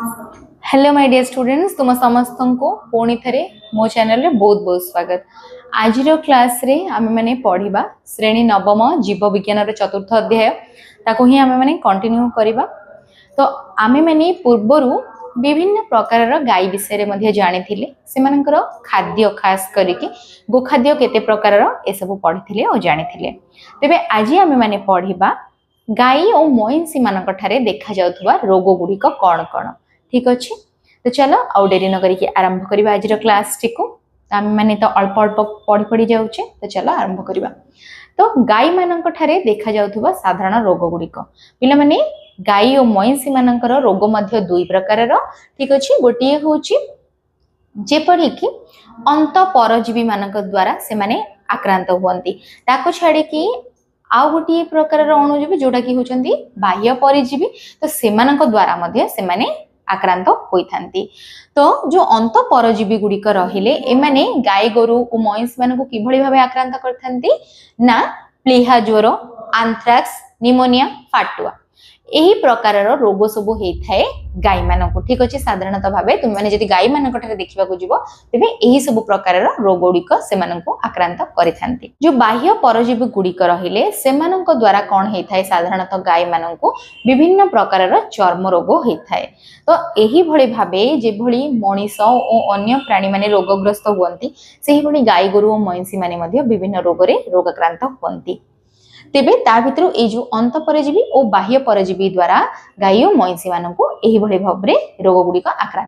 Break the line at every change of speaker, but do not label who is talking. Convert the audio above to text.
Hello my dear students, तुम समस्त को पुणी थे मो चैनल रे बहुत बहुत स्वागत। आज क्लास रे आमे माने पढ़िबा श्रेणी नवम जीव विज्ञान रे चतुर्थ अध्याय ताको ही आमे माने कंटिन्यू करिबा। तो आमे माने पूर्वरु विभिन्न प्रकार गाई विषय रे मध्ये जानिथिले, सेमानकर खाद्य खास करिके गो खाद्य केते प्रकार ए सब पढ़िथिले और जानिथिले। तेबे आज आमे माने पढ़िबा गाई और मईंसी मानक ठारे देखा जाउथबा रोग गुड़िक कौन कौन। ठीक अच्छे, तो चलो आउ डेरी न करिके आरंभ करिबा आज क्लास टी को। आम माने तो अल्प अल्प पढ़ी पढ़ी जाउचे, तो चलो आरंभ करिबा। तो गाई मानक ठारे देखा जाउथबा साधारण रोग गुड़िक पिला माने गाई और मईंसी मानकर रोग मध्य दुई प्रकार। ठीक अच्छे, गोटे होची जेपरि कि अंत परजीवी मानक द्वारा से माने आक्रांत हुअंती, ताको छाड़ी कि आउ गोटे प्रकार अणुजीवी जोटा कि होचंती बाह्य परिजीवी, तो सेमानक द्वारा मध्य से माने आक्रांत होइथांती। तो जो अंत परजीवी गुड़िक रहिले एमाने गाई गोरु और मईंस मानकु किभଳି भाबे आक्रांत करथांती ना प्लीहा ज्वर, आंथ्राक्स, निमोनिया, फाटुआ एही प्रकार रोग सब होता है गाई मानक। ठीक अच्छे, साधारणतः भावे तुम मैंने जदि गाई मानक ठारे देखा जीव तेबे एही सब प्रकार रोग गुड़िक से आक्रांत करिथांती। जो बाह्य परजीवी गुड़िक रहिले सेमानक द्वारा कौन होता है, साधारणतः गाई मानक विभिन्न प्रकार चर्म रोग होता है। तो एही भली भावे जेभली मनीष और अन्य प्राणी माने रोगग्रस्त हुअंती, सेही भली गाई गोरु और मईंसी माने मध्य विभिन्न रोग रे रोगाक्रांत हुअंती। तेबे ता भितर ए जो अंत परजीवी और बाह्य परजीवी द्वारा गाई और मईंसी मानकु एही भली भाबरे रोग गुड़िक आक्रांत